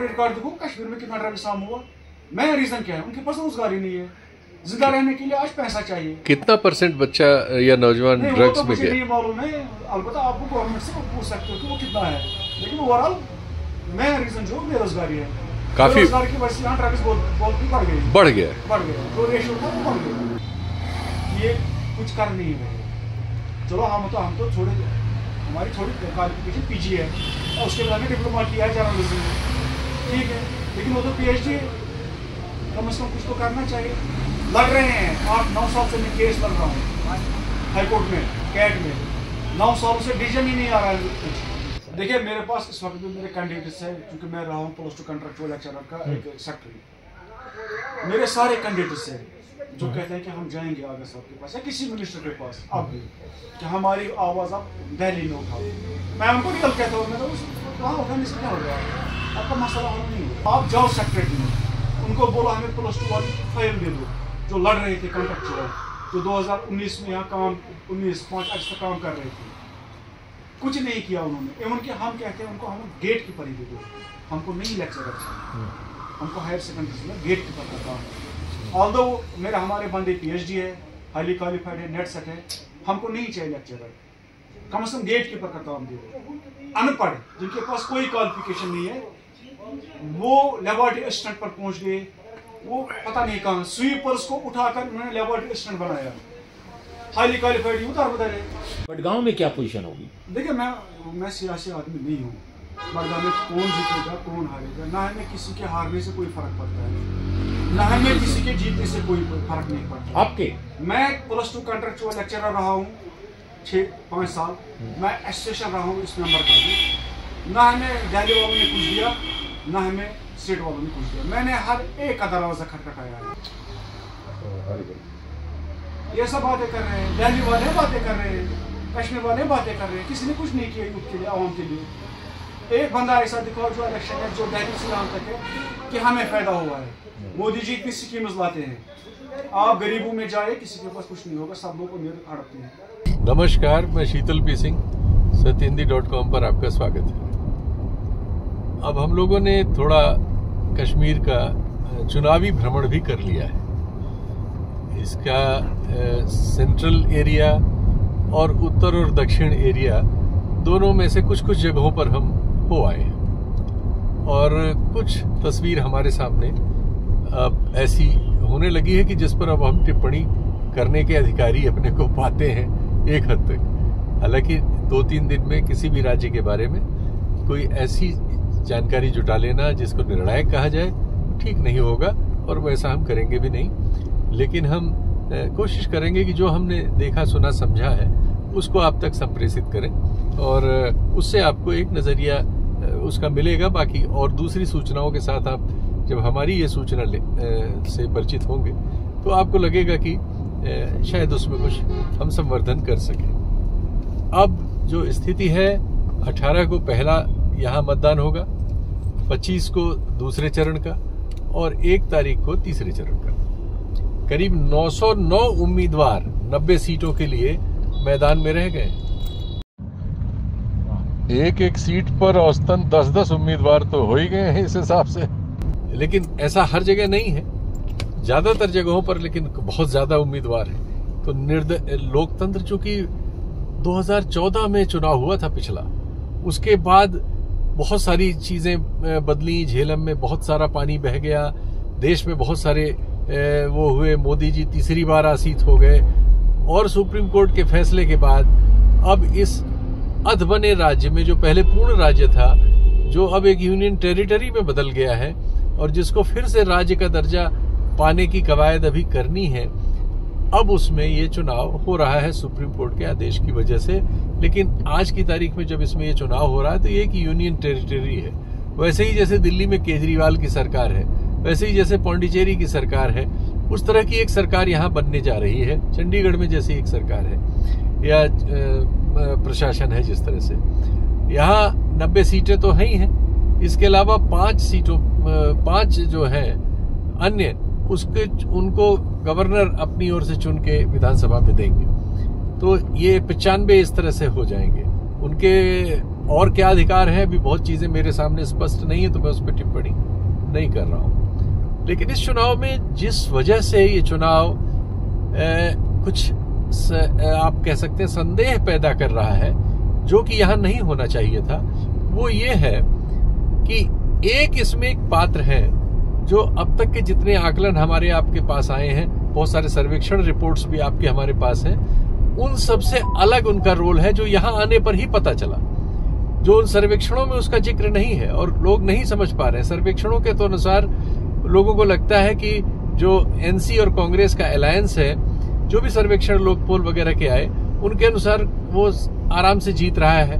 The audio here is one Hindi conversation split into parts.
रिकॉर्ड देखो कश्मीर में कितना ड्रग्स आम हुआ। मैं रीजन क्या है, उनके पास रोजगार ही नहीं है। जिंदा रहने के लिए आज पैसा चाहिए। कितना % बच्चा या नौजवान ड्रग्स में गया? नहीं मालूम है, अलबत्ता आपको गवर्नमेंट से पूछ सकते हो कि वो कितना है, लेकिन ओवरऑल मैं रीजन जो बेरोजगारी है, काफी बेरोजगार की वजह से यहाँ ड्रग्स बहुत बढ़ गया जो रेशियो था वो बढ़ गया। ये कुछ कर नहीं रहे। चलो हम तो छोड़े, हमारी थोड़ी क्वालिफिकेशन PG है और उसके बाद में डिप्लोमा किया है जर्नलिज्म में, ठीक है, लेकिन वो तो PhD कम से कम कुछ तो करना चाहिए। लड़ रहे हैं 8-9 साल से मैं केस लड़ रहा हूँ हाईकोर्ट में, कैट में, 9 सालों से डिसीजन ही नहीं आ रहा है कुछ। देखिए मेरे पास इस वक्त भी मेरे कैंडिडेट्स हैं, क्योंकि मैं रहा हूँ +2 कंट्रेक्चुअल लेक्चरर का एक सेक्रेटरी। मेरे सारे कैंडिडेट्स हैं जो कहते हैं कि हम जाएंगे आगे साहब के पास या किसी मिनिस्टर के पास अब कि हमारी आवाज़ आप दिल्ली में उठाओ। मैं उनको निकल कहता हूँ, मैं वहाँ उठाने से क्या हो गया, आपका मसला हल नहीं हो। आप जाओ सेक्रेटरी में, उनको बोलो हमें +2 वाली फाइल दे दो जो लड़ रहे थे कंट्रेक्चुअल, जो 2019 में यहाँ काम 19-5 तक काम कर रहे थे, कुछ नहीं किया उन्होंने। एवं कि हम कहते हैं उनको हम गेट कीपर ही दे दो, हमको नहीं लेक्चरर चाहिए, हमको हायर सेकेंडरी में गेट कीपर का काम है। ऑल्दो हमारे बंदे PhD है, हाईली क्वालिफाइड है, नेट सेट है, हमको नहीं चाहिए लेक्चरर, कम से कम गेट कीपर का काम दे दो। अनपढ़ जिनके पास कोई क्वालिफिकेशन नहीं है वो लेबोरेटरी असिस्टेंट पर पहुंच गए, वो पता नहीं कहाँ स्वीपर्स को उठाकर उन्होंने लेबोरेटरी असिस्टेंट बनाया, हाईली क्वालिफाइड उधर उधर है। बडगांव में क्या पोजीशन होगी? देखिए मैं सियासी आदमी नहीं हूँ। बडगांव में कौन जीतेगा कौन हारेगा, ना हमें किसी के हारने से कोई फर्क पड़ता है, ना हमें किसी के जीतने से कोई फर्क नहीं पड़ता। आपके मैं +2 कंट्रेक्चुअल लेक्चरर रहा हूँ 6-5 साल, मैं एसोसिएशन रहा हूँ इस मेंबर का भी, ना हमें दिल्ली वालों ने कुछ दिया ना हमें स्टेट वालों ने कुछ दिया। मैंने हर एक का दरवाजा खटखटाया है। ये सब बातें कर रहे हैं, दिल्ली वाले बातें कर रहे हैं, कश्मीर वाले बातें कर रहे हैं, किसी ने कुछ नहीं किया यूथ के लिए, आवाम के लिए। एक बंदा ऐसा दिखाओ जो इलेक्शन है, जो दिल्ली से यहाँ तक है कि हमें फायदा हुआ है। मोदी जी इतनी स्कीम्स लाते हैं, आप गरीबों में जाए किसी के पास कुछ नहीं होगा, सब लोग को मेरे हड़पते हैं। नमस्कार, मैं शीतल पी सिंह, सत्यहिंदी.com पर आपका स्वागत है। अब हम लोगों ने थोड़ा कश्मीर का चुनावी भ्रमण भी कर लिया है। इसका सेंट्रल एरिया और उत्तर और दक्षिण एरिया दोनों में से कुछ जगहों पर हम हो आए हैं और कुछ तस्वीर हमारे सामने अब ऐसी होने लगी है कि जिस पर अब हम टिप्पणी करने के अधिकारी अपने को पाते हैं एक हद तक। हालांकि 2-3 दिन में किसी भी राज्य के बारे में कोई ऐसी जानकारी जुटा लेना जिसको निर्णायक कहा जाए ठीक नहीं होगा और वैसा हम करेंगे भी नहीं। लेकिन हम कोशिश करेंगे कि जो हमने देखा सुना समझा है उसको आप तक संप्रेषित करें और उससे आपको एक नजरिया उसका मिलेगा। बाकी और दूसरी सूचनाओं के साथ आप जब हमारी ये सूचना से परिचित होंगे तो आपको लगेगा कि शायद उसमें कुछ हम संवर्धन कर सकें। अब जो स्थिति है, 18 को पहला यहाँ मतदान होगा, 25 को दूसरे चरण का और 1 तारीख को तीसरे चरण का। करीब 909 उम्मीदवार 90 सीटों के लिए मैदान में रह गए। एक सीट पर औसतन 10-10 उम्मीदवार तो हो ही गए हैं इस हिसाब से। लेकिन ऐसा हर जगह नहीं है, ज्यादातर जगहों पर लेकिन बहुत ज्यादा उम्मीदवार हैं। तो लोकतंत्र चूंकि 2014 में चुनाव हुआ था पिछला, उसके बाद बहुत सारी चीजें बदली, झेलम में बहुत सारा पानी बह गया, देश में बहुत सारे वो हुए, मोदी जी तीसरी बार आसीत हो गए और सुप्रीम कोर्ट के फैसले के बाद अब इस अधबने राज्य में जो पहले पूर्ण राज्य था, जो अब एक यूनियन टेरिटरी में बदल गया है और जिसको फिर से राज्य का दर्जा पाने की कवायद अभी करनी है, अब उसमें ये चुनाव हो रहा है सुप्रीम कोर्ट के आदेश की वजह से। लेकिन आज की तारीख में जब इसमें ये चुनाव हो रहा है तो ये एक यूनियन टेरिटरी है। वैसे ही जैसे दिल्ली में केजरीवाल की सरकार है, वैसे ही जैसे पौंडीचेरी की सरकार है, उस तरह की एक सरकार यहाँ बनने जा रही है। चंडीगढ़ में जैसी एक सरकार है या प्रशासन है, जिस तरह से यहाँ 90 सीटें तो हैं ही हैं, इसके अलावा 5 जो है अन्य उनको गवर्नर अपनी ओर से चुन के विधानसभा में देंगे। तो ये 95 इस तरह से हो जाएंगे। उनके और क्या अधिकार है, अभी बहुत चीजें मेरे सामने स्पष्ट नहीं है, तो मैं उस पर टिप्पणी नहीं कर रहा हूं। लेकिन इस चुनाव में जिस वजह से ये चुनाव कुछ आप कह सकते हैं संदेह पैदा कर रहा है, जो कि यहां नहीं होना चाहिए था, वो ये है कि इसमें एक पात्र है जो अब तक के जितने आकलन हमारे आपके पास आए हैं, बहुत सारे सर्वेक्षण रिपोर्ट्स भी आपके हमारे पास हैं, उन सबसे अलग उनका रोल है, जो यहां आने पर ही पता चला, जो उन सर्वेक्षणों में उसका जिक्र नहीं है और लोग नहीं समझ पा रहे हैं। सर्वेक्षणों के तो अनुसार लोगों को लगता है कि जो एनसी और कांग्रेस का अलायंस है, जो भी सर्वेक्षण लोग पोल वगैरह के आए, उनके अनुसार वो आराम से जीत रहा है।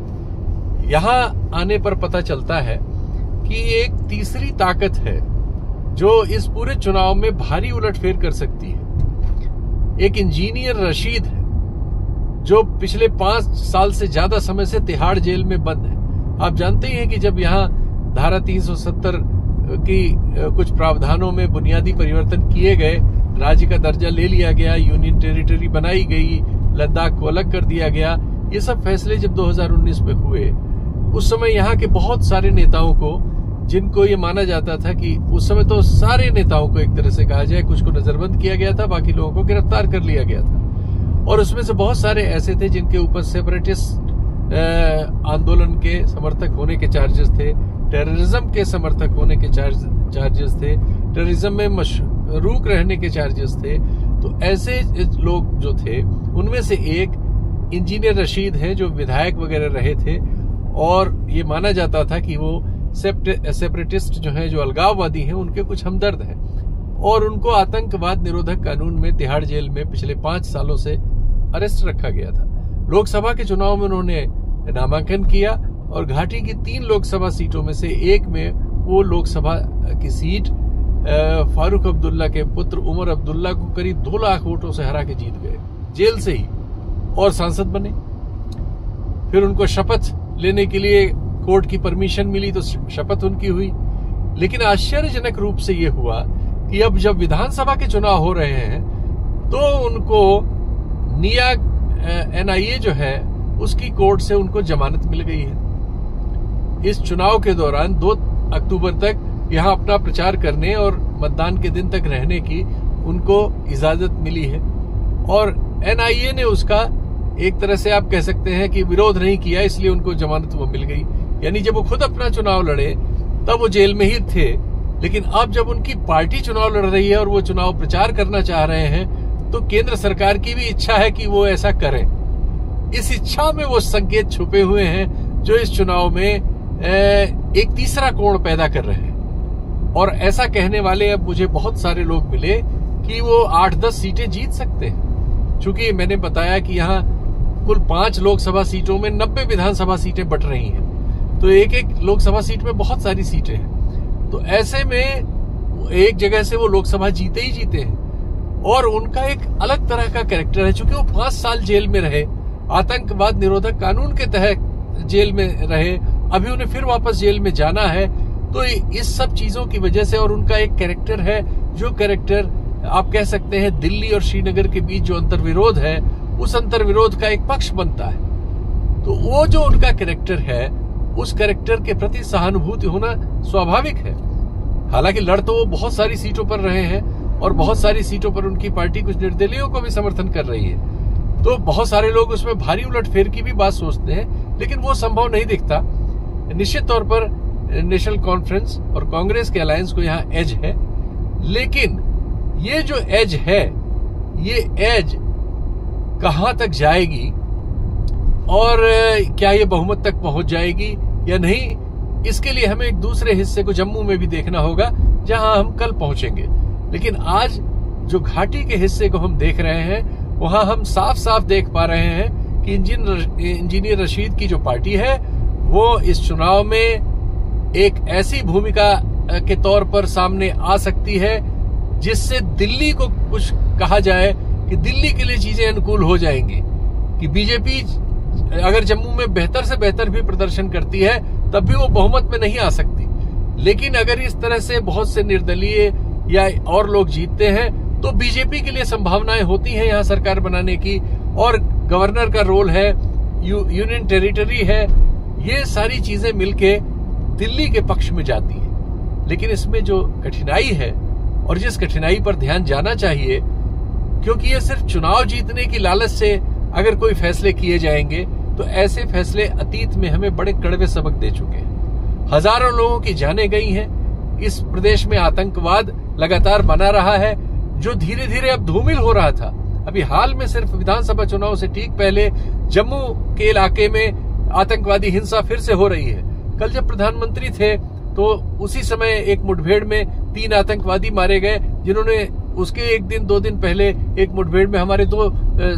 यहां आने पर पता चलता है कि एक तीसरी ताकत है जो इस पूरे चुनाव में भारी उलटफेर कर सकती है। एक इंजीनियर रशीद है जो पिछले 5 साल से ज्यादा समय से तिहाड़ जेल में बंद है। आप जानते ही हैं कि जब यहाँ धारा 370 की कुछ प्रावधानों में बुनियादी परिवर्तन किए गए, राज्य का दर्जा ले लिया गया, यूनियन टेरिटरी बनाई गई, लद्दाख को अलग कर दिया गया, ये सब फैसले जब 2019 में हुए, उस समय यहाँ के बहुत सारे नेताओं को, जिनको ये माना जाता था कि उस समय तो सारे नेताओं को एक तरह से कहा जाए, कुछ को नजरबंद किया गया था, बाकी लोगों को गिरफ्तार कर लिया गया था। और उसमें से बहुत सारे ऐसे थे जिनके ऊपर सेपरेटिस्ट आंदोलन के समर्थक होने के चार्जेस थे, टेररिज्म के समर्थक होने के चार्जेस थे, टेररिज्म में मशरूक रहने के चार्जेस थे। तो ऐसे लोग जो थे, उनमें से एक इंजीनियर रशीद है जो विधायक वगैरह रहे थे, और ये माना जाता था कि वो सेपरेटिस्ट जो है, जो अलगाववादी हैं, उनके कुछ हमदर्द हैं, और उनको आतंकवाद निरोधक कानून में तिहाड़ जेल में पिछले 5 सालों से अरेस्ट रखा गया था। लोकसभा के चुनाव में उन्होंने नामांकन किया और घाटी की 3 लोकसभा सीटों में से एक में वो लोकसभा की सीट फारूक अब्दुल्ला के पुत्र उमर अब्दुल्ला को करीब 2 लाख वोटों से हरा के जीत गए, जेल से ही, और सांसद बने। फिर उनको शपथ लेने के लिए कोर्ट की परमिशन मिली, तो शपथ उनकी हुई। लेकिन आश्चर्यजनक रूप से यह हुआ कि अब जब विधानसभा के चुनाव हो रहे हैं, तो उनको NIA जो है, उसकी कोर्ट से उनको जमानत मिल गई है। इस चुनाव के दौरान 2 अक्टूबर तक यहां अपना प्रचार करने और मतदान के दिन तक रहने की उनको इजाजत मिली है, और NIA ने उसका एक तरह से आप कह सकते हैं कि विरोध नहीं किया, इसलिए उनको जमानत वो मिल गई। यानी जब वो खुद अपना चुनाव लड़े तब वो जेल में ही थे, लेकिन अब जब उनकी पार्टी चुनाव लड़ रही है और वो चुनाव प्रचार करना चाह रहे हैं, तो केंद्र सरकार की भी इच्छा है कि वो ऐसा करें। इस इच्छा में वो संकेत छुपे हुए हैं जो इस चुनाव में एक तीसरा कोण पैदा कर रहे हैं। और ऐसा कहने वाले अब मुझे बहुत सारे लोग मिले कि वो 8-10 सीटें जीत सकते हैं। चूंकि मैंने बताया कि यहाँ कुल 5 लोकसभा सीटों में 90 विधानसभा सीटें बट रही हैं, तो एक लोकसभा सीट में बहुत सारी सीटें हैं। तो ऐसे में एक जगह से वो लोकसभा जीते ही जीते हैं, और उनका एक अलग तरह का कैरेक्टर है। चूंकि वो 5 साल जेल में रहे, आतंकवाद निरोधक कानून के तहत जेल में रहे, अभी उन्हें फिर वापस जेल में जाना है, तो इस सब चीजों की वजह से, और उनका एक कैरेक्टर है, जो कैरेक्टर आप कह सकते हैं दिल्ली और श्रीनगर के बीच जो अंतर्विरोध है, उस अंतर्विरोध का एक पक्ष बनता है। तो वो जो उनका कैरेक्टर है, उस कैरेक्टर के प्रति सहानुभूति होना स्वाभाविक है। हालांकि लड़ तो वो बहुत सारी सीटों पर रहे हैं, और बहुत सारी सीटों पर उनकी पार्टी कुछ निर्दलीयों को भी समर्थन कर रही है, तो बहुत सारे लोग उसमें भारी उलटफेर की भी बात सोचते हैं, लेकिन वो संभव नहीं दिखता। निश्चित तौर पर नेशनल कॉन्फ्रेंस और कांग्रेस के अलायंस को यहाँ एज है, लेकिन ये जो एज है, ये एज कहां तक जाएगी और क्या ये बहुमत तक पहुंच जाएगी या नहीं, इसके लिए हमें एक दूसरे हिस्से को जम्मू में भी देखना होगा, जहां हम कल पहुंचेंगे। लेकिन आज जो घाटी के हिस्से को हम देख रहे हैं, वहां हम साफ साफ देख पा रहे हैं कि इंजीनियर रशीद की जो पार्टी है, वो इस चुनाव में एक ऐसी भूमिका के तौर पर सामने आ सकती है जिससे दिल्ली को कुछ कहा जाए कि दिल्ली के लिए चीजें अनुकूल हो जाएंगी, कि बीजेपी अगर जम्मू में बेहतर से बेहतर भी प्रदर्शन करती है तब भी वो बहुमत में नहीं आ सकती। लेकिन अगर इस तरह से बहुत से निर्दलीय या और लोग जीतते हैं तो बीजेपी के लिए संभावनाएं होती हैं यहाँ सरकार बनाने की, और गवर्नर का रोल है यूनियन टेरिटरी है, ये सारी चीजें मिलके दिल्ली के पक्ष में जाती है। लेकिन इसमें जो कठिनाई है और जिस कठिनाई पर ध्यान जाना चाहिए, क्योंकि ये सिर्फ चुनाव जीतने की लालच से अगर कोई फैसले किए जाएंगे तो ऐसे फैसले अतीत में हमें बड़े कड़वे सबक दे चुके हैं। हजारों लोगों की जानें गई हैं। इस प्रदेश में आतंकवाद लगातार बना रहा है, जो धीरे धीरे अब धूमिल हो रहा था। अभी हाल में सिर्फ विधानसभा चुनाव से ठीक पहले जम्मू के इलाके में आतंकवादी हिंसा फिर से हो रही है। कल जब प्रधानमंत्री थे तो उसी समय एक मुठभेड़ में 3 आतंकवादी मारे गए, जिन्होंने उसके 1 दिन 2 दिन पहले एक मुठभेड़ में हमारे 2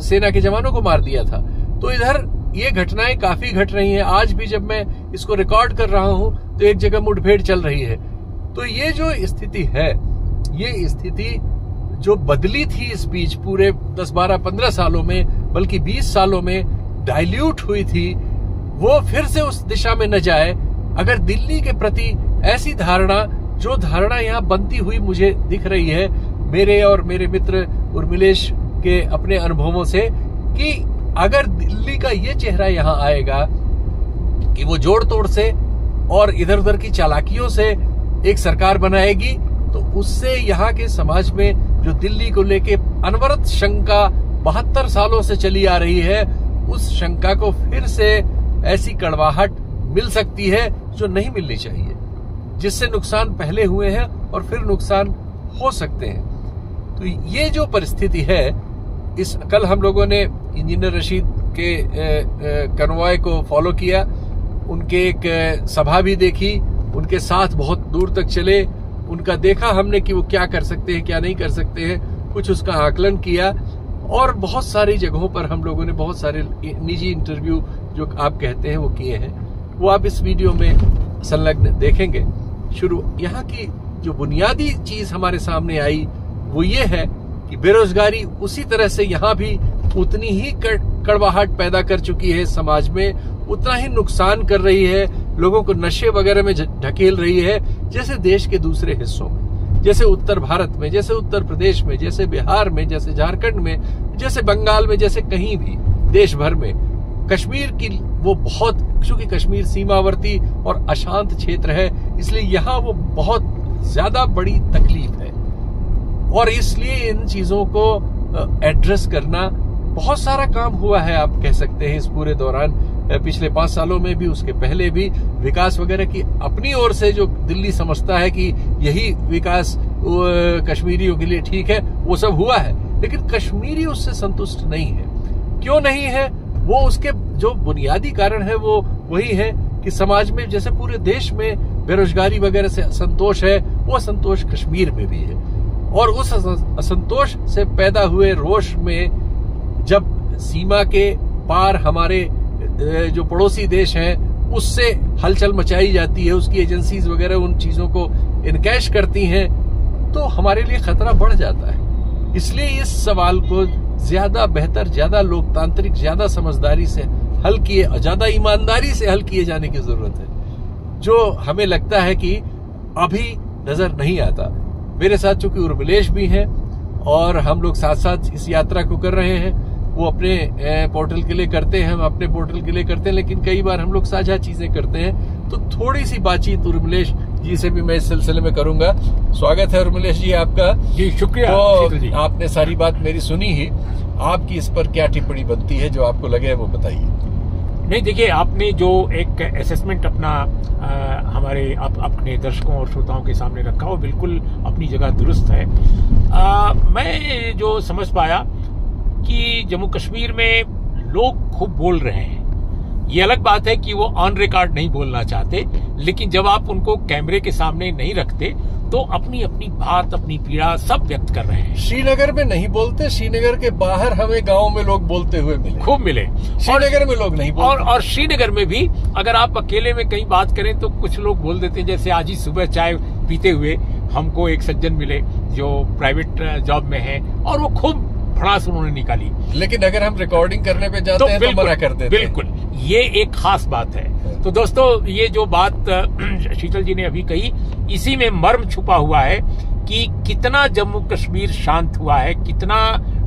सेना के जवानों को मार दिया था। तो इधर ये घटनाएं काफी घट रही हैं। आज भी जब मैं इसको रिकॉर्ड कर रहा हूं तो एक जगह मुठभेड़ चल रही है। तो ये जो स्थिति है, ये स्थिति जो बदली थी इस बीच पूरे 10, 12, 15 सालों में, बल्कि 20 सालों में डाइल्यूट हुई थी, वो फिर से उस दिशा में न जाए। अगर दिल्ली के प्रति ऐसी धारणा, जो धारणा यहाँ बनती हुई मुझे दिख रही है मेरे और मेरे मित्र उर्मिलेश के अपने अनुभवों से, कि अगर दिल्ली का ये चेहरा यहाँ आएगा कि वो जोड़ तोड़ से और इधर उधर की चालाकियों से एक सरकार बनाएगी, तो उससे यहाँ के समाज में जो दिल्ली को लेके अनवरत शंका 72 सालों से चली आ रही है, उस शंका को फिर से ऐसी कड़वाहट मिल सकती है जो नहीं मिलनी चाहिए, जिससे नुकसान पहले हुए हैं और फिर नुकसान हो सकते हैं। तो ये जो परिस्थिति है, इस कल हम लोगों ने इंजीनियर रशीद के कन्वॉय को फॉलो किया, उनके एक सभा भी देखी, उनके साथ बहुत दूर तक चले, उनका देखा हमने कि वो क्या कर सकते हैं क्या नहीं कर सकते हैं, कुछ उसका आकलन किया। और बहुत सारी जगहों पर हम लोगों ने बहुत सारे निजी इंटरव्यू जो आप कहते हैं वो किए हैं, वो आप इस वीडियो में संलग्न देखेंगे। शुरू यहाँ की जो बुनियादी चीज हमारे सामने आई वो ये है कि बेरोजगारी उसी तरह से यहाँ भी उतनी ही कड़वाहट पैदा कर चुकी है समाज में, उतना ही नुकसान कर रही है, लोगों को नशे वगैरह में ढकेल रही है, जैसे देश के दूसरे हिस्सों में, जैसे उत्तर भारत में, जैसे उत्तर प्रदेश में, जैसे बिहार में, जैसे झारखंड में, जैसे बंगाल में, जैसे कहीं भी देश भर में। कश्मीर की वो बहुत, क्योंकि कश्मीर सीमावर्ती और अशांत क्षेत्र है, इसलिए यहाँ वो बहुत ज्यादा बड़ी तकलीफ है। और इसलिए इन चीजों को एड्रेस करना, बहुत सारा काम हुआ है आप कह सकते हैं इस पूरे दौरान, पिछले 5 सालों में भी, उसके पहले भी विकास वगैरह की अपनी ओर से जो दिल्ली समझता है कि यही विकास कश्मीरियों के लिए ठीक है, वो सब हुआ है। लेकिन कश्मीरी उससे संतुष्ट नहीं है। क्यों नहीं है? वो उसके जो बुनियादी कारण है वो वही है कि समाज में, जैसे पूरे देश में बेरोजगारी वगैरह से असंतोष है, वो असंतोष कश्मीर में भी है। और उस असंतोष से पैदा हुए रोष में जब सीमा के पार हमारे जो पड़ोसी देश हैं उससे हलचल मचाई जाती है, उसकी एजेंसीज वगैरह उन चीजों को इनकैश करती हैं, तो हमारे लिए खतरा बढ़ जाता है। इसलिए इस सवाल को ज्यादा बेहतर, ज्यादा लोकतांत्रिक, ज्यादा समझदारी से हल किए, ज्यादा ईमानदारी से हल किए जाने की जरूरत है, जो हमें लगता है कि अभी नजर नहीं आता। मेरे साथ चूंकि उर्मिलेश भी हैं और हम लोग साथ साथ इस यात्रा को कर रहे हैं, वो अपने पोर्टल के लिए करते हैं, हम अपने पोर्टल के लिए करते हैं, लेकिन कई बार हम लोग साझा चीजें करते हैं, तो थोड़ी सी बातचीत उर्मिलेश जी से भी मैं इस सिलसिले में करूंगा। स्वागत है उर्मिलेश जी आपका। जी शुक्रिया। तो आपने सारी बात मेरी सुनी ही, आपकी इस पर क्या टिप्पणी बनती है, जो आपको लगे वो बताइए। नहीं, देखिए, आपने जो एक असेसमेंट अपना हमारे अपने दर्शकों और श्रोताओं के सामने रखा, वो बिल्कुल अपनी जगह दुरुस्त है। मैं जो समझ पाया कि जम्मू कश्मीर में लोग खूब बोल रहे हैं। ये अलग बात है कि वो ऑन रिकॉर्ड नहीं बोलना चाहते, लेकिन जब आप उनको कैमरे के सामने नहीं रखते तो अपनी अपनी बात, अपनी पीड़ा सब व्यक्त कर रहे हैं। श्रीनगर में नहीं बोलते, श्रीनगर के बाहर हमें गांव में लोग बोलते हुए मिले, खूब मिले। श्रीनगर में लोग नहीं बोलते। और श्रीनगर में भी अगर आप अकेले में कहीं बात करें तो कुछ लोग बोल देते हैं। जैसे आज ही सुबह चाय पीते हुए हमको एक सज्जन मिले जो प्राइवेट जॉब में है, और वो खूब भड़ास उन्होंने निकाली। लेकिन अगर हम रिकॉर्डिंग करने पे जाते हैं तो मना कर देते हैं। बिल्कुल, ये एक खास बात है। तो दोस्तों, ये जो बात शीतल जी ने अभी कही, इसी में मर्म छुपा हुआ है कि कितना जम्मू कश्मीर शांत हुआ है, कितना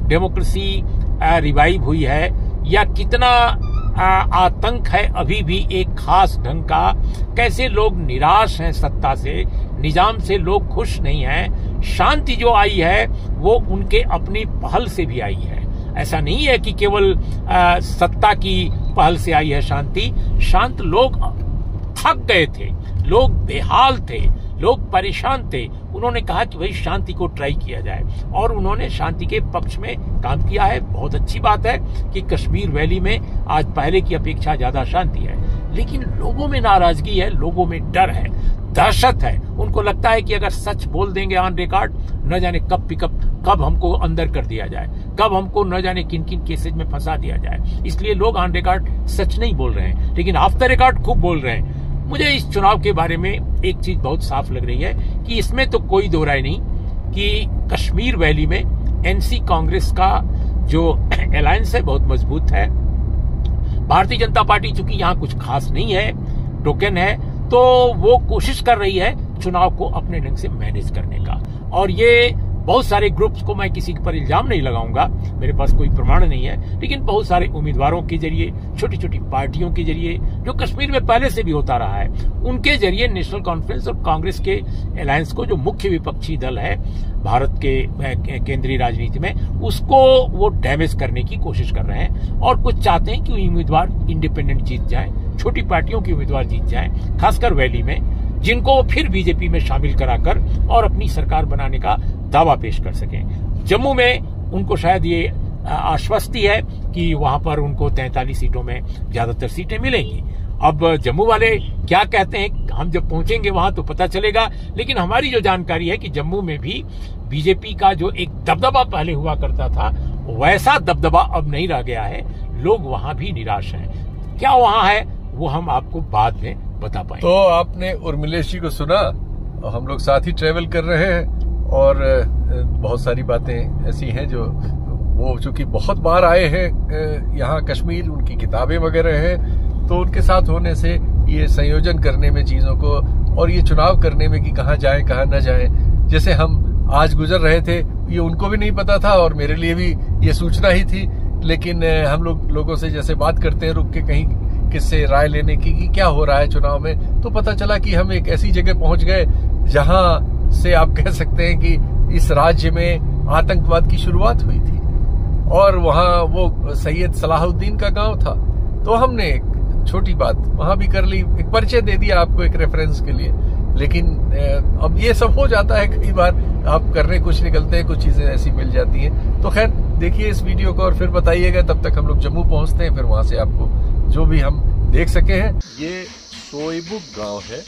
डेमोक्रेसी रिवाइव हुई है, या कितना आतंक है अभी भी एक खास ढंग का। कैसे लोग निराश हैं सत्ता से, निजाम से लोग खुश नहीं हैं। शांति जो आई है वो उनके अपनी पहल से भी आई है। ऐसा नहीं है कि केवल सत्ता की पहल से आई है शांति। शांत लोग थक गए थे, लोग बेहाल थे, लोग परेशान थे। उन्होंने कहा कि भाई शांति को ट्राई किया जाए और उन्होंने शांति के पक्ष में काम किया है। बहुत अच्छी बात है कि कश्मीर वैली में आज पहले की अपेक्षा ज्यादा शांति है, लेकिन लोगों में नाराजगी है, लोगों में डर है, दहशत है। उनको लगता है कि अगर सच बोल देंगे ऑन रिकॉर्ड, न जाने कब हमको अंदर कर दिया जाए, कब हमको न जाने किन किन केसेज में फंसा दिया जाए। इसलिए लोग ऑन रिकॉर्ड सच नहीं बोल रहे हैं, लेकिन ऑफ द रिकॉर्ड खूब बोल रहे हैं। मुझे इस चुनाव के बारे में एक चीज बहुत साफ लग रही है कि इसमें तो कोई दो राय नहीं कि कश्मीर वैली में एनसी कांग्रेस का जो अलायंस है बहुत मजबूत है। भारतीय जनता पार्टी चूंकि यहाँ कुछ खास नहीं है, टोकन है, तो वो कोशिश कर रही है चुनाव को अपने ढंग से मैनेज करने का। और ये बहुत सारे ग्रुप्स को, मैं किसी पर इल्जाम नहीं लगाऊंगा, मेरे पास कोई प्रमाण नहीं है, लेकिन बहुत सारे उम्मीदवारों के जरिए, छोटी छोटी पार्टियों के जरिए, जो कश्मीर में पहले से भी होता रहा है, उनके जरिए नेशनल कॉन्फ्रेंस और कांग्रेस के अलायंस को, जो मुख्य विपक्षी दल है भारत के केंद्रीय राजनीति में, उसको वो डैमेज करने की कोशिश कर रहे हैं। और कुछ चाहते हैं कि उम्मीदवार इंडिपेंडेंट जीत जाए, छोटी पार्टियों के उम्मीदवार जीत जाए, खासकर वैली में, जिनको फिर बीजेपी में शामिल कराकर और अपनी सरकार बनाने का दावा पेश कर सकें। जम्मू में उनको शायद ये आश्वस्ति है कि वहां पर उनको 43 सीटों में ज्यादातर सीटें मिलेंगी। अब जम्मू वाले क्या कहते हैं, हम जब पहुंचेंगे वहां तो पता चलेगा। लेकिन हमारी जो जानकारी है कि जम्मू में भी बीजेपी का जो एक दबदबा पहले हुआ करता था, वैसा दबदबा अब नहीं रह गया है। लोग वहां भी निराश हैं। क्या वहां है वो हम आपको बाद में बता पाएंगे। तो आपने उर्मिलेश जी को सुना, हम लोग साथ ही ट्रेवल कर रहे हैं और बहुत सारी बातें ऐसी हैं जो वो चूंकि बहुत बार आए हैं यहाँ कश्मीर, उनकी किताबें वगैरह हैं, तो उनके साथ होने से ये संयोजन करने में चीजों को और ये चुनाव करने में कि कहाँ जाएं कहाँ न जाएं, जैसे हम आज गुजर रहे थे, ये उनको भी नहीं पता था और मेरे लिए भी ये सूचना ही थी। लेकिन हम लोगों से जैसे बात करते हैं रुक के कहीं किससे राय लेने की कि क्या हो रहा है चुनाव में, तो पता चला कि हम एक ऐसी जगह पहुंच गए जहां से आप कह सकते हैं कि इस राज्य में आतंकवाद की शुरुआत हुई थी और वहां वो सैयद सलाहुद्दीन का गांव था। तो हमने एक छोटी बात वहां भी कर ली, एक परिचय दे दिया आपको एक रेफरेंस के लिए। लेकिन अब ये सब हो जाता है, कई बार आप करने कुछ निकलते हैं, कुछ चीजें ऐसी मिल जाती हैं। तो खैर देखिए इस वीडियो को और फिर बताइएगा। तब तक हम लोग जम्मू पहुंचते हैं, फिर वहां से आपको जो भी हम देख सके हैं। ये सोईबुक गांव है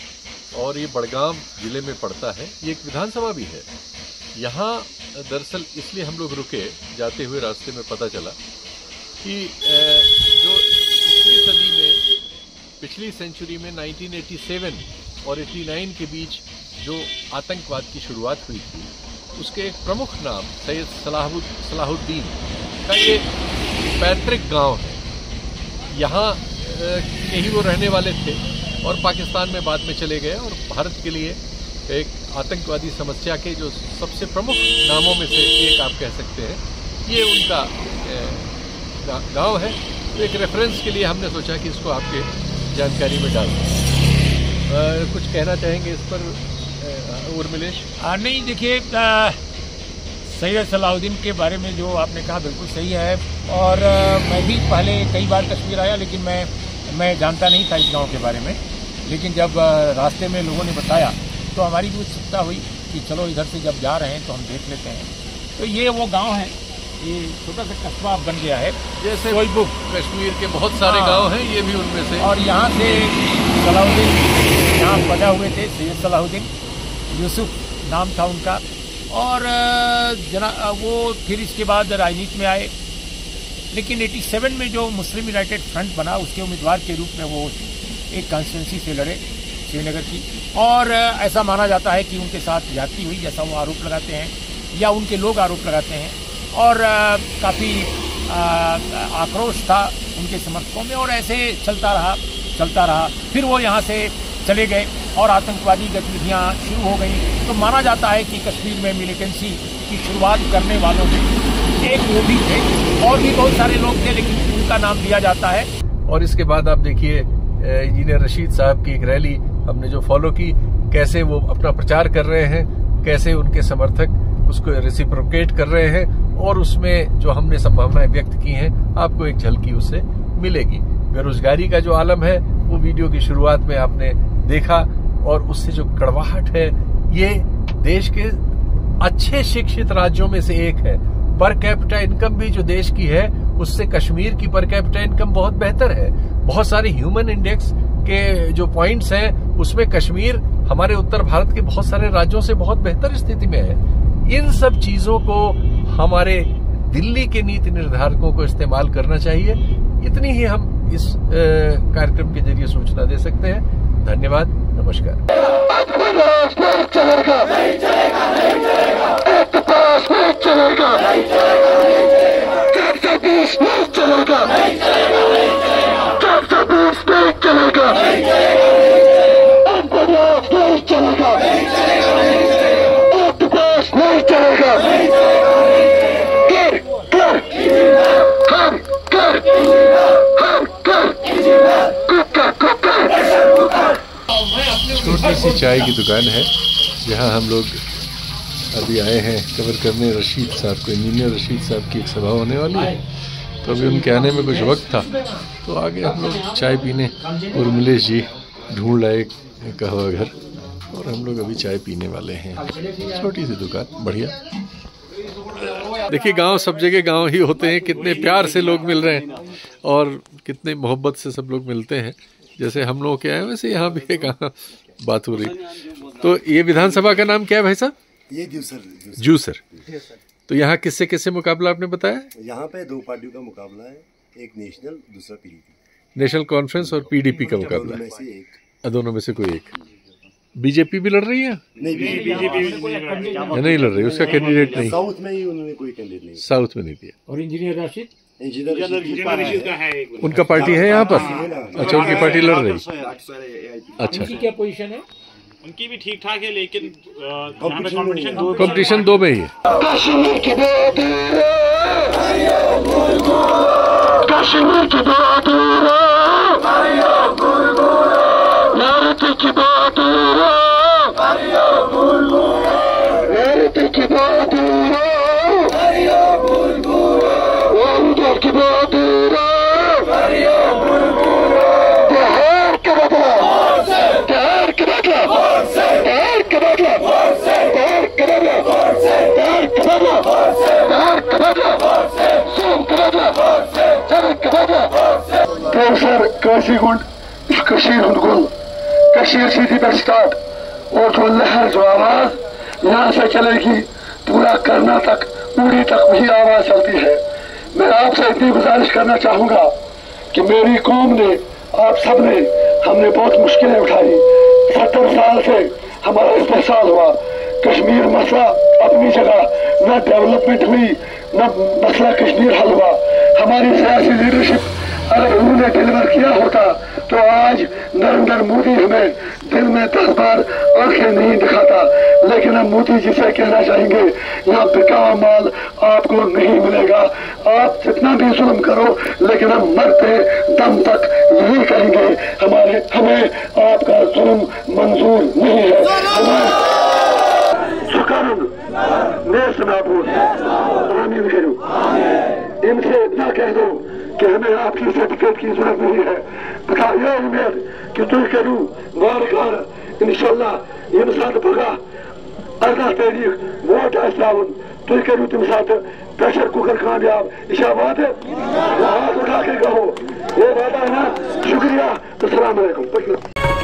और ये बड़गाम जिले में पड़ता है। ये एक विधानसभा भी है। यहाँ दरअसल इसलिए हम लोग रुके, जाते हुए रास्ते में पता चला कि जो पिछली सेंचुरी में 1987 और 89 के बीच जो आतंकवाद की शुरुआत हुई थी, उसके एक प्रमुख नाम सैयद सलाहुद्दीन का ये पैतृक गांव है। यहाँ के ही वो रहने वाले थे और पाकिस्तान में बाद में चले गए और भारत के लिए एक आतंकवादी समस्या के जो सबसे प्रमुख नामों में से एक आप कह सकते हैं, ये उनका गांव है। तो एक रेफरेंस के लिए हमने सोचा कि इसको आपके जानकारी में डाल दें। कुछ कहना चाहेंगे इस पर उर्मिलेश? नहीं, देखिए सैयद सलाहुद्दीन के बारे में जो आपने कहा बिल्कुल सही है। और मैं भी पहले कई बार कश्मीर आया, लेकिन मैं जानता नहीं था इस गांव के बारे में। लेकिन जब रास्ते में लोगों ने बताया तो हमारी भी उत्सुकता हुई कि चलो इधर से जब जा रहे हैं तो हम देख लेते हैं। तो ये वो गांव है, ये छोटा सा कस्बा बन गया है। जैसे सोईबुक कश्मीर के बहुत सारे गांव हैं, ये भी उनमें से। और यहाँ से सलाहुद्दीन यहाँ पैदा हुए थे, सैयद सलाहुद्दीन, यूसुफ नाम था उनका। और वो फिर इसके बाद राजनीति में आए। लेकिन 87 में जो मुस्लिम यूनाइटेड फ्रंट बना, उसके उम्मीदवार के रूप में वो एक कॉन्स्टिट्यूंसी से लड़े श्रीनगर की। और ऐसा माना जाता है कि उनके साथ ज्यादती हुई, जैसा वो आरोप लगाते हैं या उनके लोग आरोप लगाते हैं। और काफ़ी आक्रोश था उनके समर्थकों में और ऐसे चलता रहा। फिर वो यहाँ से चले गए और आतंकवादी गतिविधियाँ शुरू हो गई। तो माना जाता है कि कश्मीर में मिलिटेंसी की शुरुआत करने वालों में एक वो भी थे और भी बहुत सारे लोग थे, लेकिन उनका नाम लिया जाता है। और इसके बाद आप देखिए इंजीनियर रशीद साहब की एक रैली हमने जो फॉलो की, कैसे वो अपना प्रचार कर रहे हैं, कैसे उनके समर्थक उसको रेसिप्रोकेट कर रहे हैं, और उसमें जो हमने संभावनाएं व्यक्त की हैं आपको एक झलकी उससे मिलेगी। बेरोजगारी का जो आलम है वो वीडियो की शुरुआत में आपने देखा, और उससे जो कड़वाहट है, ये देश के अच्छे शिक्षित राज्यों में से एक है। पर कैपिटा इनकम भी जो देश की है उससे कश्मीर की पर कैपिटा इनकम बहुत बेहतर है। बहुत सारे ह्यूमन इंडेक्स के जो पॉइंट्स हैं उसमें कश्मीर हमारे उत्तर भारत के बहुत सारे राज्यों से बहुत बेहतर स्थिति में है। इन सब चीजों को हमारे दिल्ली के नीति निर्धारकों को इस्तेमाल करना चाहिए। इतनी ही हम इस कार्यक्रम के जरिए सूचना दे सकते हैं। धन्यवाद, नमस्कार। छोटी सी चाय की दुकान है जहां हम लोग अभी आए हैं कवर करने रशीद साहब को। इंजीनियर रशीद साहब की एक सभा होने वाली है, तो अभी उनके आने में कुछ वक्त था तो आगे हम लोग चाय पीने, और उर्मिलेश जी ढूंढ लाए कहवा घर, और हम लोग अभी चाय पीने वाले हैं। छोटी सी दुकान, बढ़िया। देखिए गांव सब जगह गांव ही होते हैं, कितने प्यार से लोग मिल रहे हैं और कितने मोहब्बत से सब लोग मिलते हैं। जैसे हम लोग के आए वैसे यहाँ भी एक बात हो रही। तो ये विधानसभा का नाम क्या है भाई साहब? ये जूसर। तो यहाँ किससे किससे मुकाबला आपने बताया? यहाँ पे दो पार्टियों का मुकाबला है, एक नेशनल, दूसरा पीडीपी। नेशनल कॉन्फ्रेंस और पीडीपी का मुकाबला है। दोनों में से कोई एक। बीजेपी भी लड़ रही है? नहीं, बीजेपी नहीं लड़ रही, उसका कैंडिडेट नहीं। साउथ में ही उन्होंने कोई कैंडिडेट नहीं, साउथ में नहीं दिया। और इंजीनियर राशिद, उनका पार्टी है यहाँ पर? अच्छा, उनकी पार्टी लड़ रही। अच्छा, उनकी क्या पोजीशन है? उनकी भी ठीक ठाक है, लेकिन कंपटीशन दो में ही है। प्रोफेसर काशी गुंड कशीर गुल कशीर सीधी पर स्टार्ट, और जो लहर, जो आवाज यहाँ से चलेगी पूरा कर्नाटक, उड़ी तक वही आवाज चलती है। मैं आपसे इतनी गुजारिश करना चाहूंगा कि मेरी कौम ने, आप सब ने, हमने बहुत मुश्किलें उठाई। 70 साल से हमारा इस्तेहसाल हुआ। कश्मीर मसला अपनी जगह, न डेवलपमेंट हुई, न मसला कश्मीर हल हुआ। हमारी सियासी लीडरशिप अगर उन्होंने डिलीवर किया होता तो आज नरेंद्र मोदी हमें दिन में 10 बार आंखें नहीं दिखाता। लेकिन हम मोदी जी से कहना चाहेंगे, यहाँ बिका हुआ माल आपको नहीं मिलेगा। आप जितना भी जुल्म करो, लेकिन हम मरते दम तक यही कहेंगे, हमें आपका जुल्म मंजूर नहीं है। इनसे इतना कह दो कि हमें आपकी सर्टिफिकेट की जरूरत नहीं है। बता यह उम्मीद कि तुम करूँ वार इंशाल्लाह यम साथ बगा 18 तारीख वोट आवन तुम करूँ तुम साथ प्रेशर कुकर कामयाब। यह बात है, हाथ उठा के कहो, ये वादा है ना। शुक्रिया, अस्सलाम वालेकुम।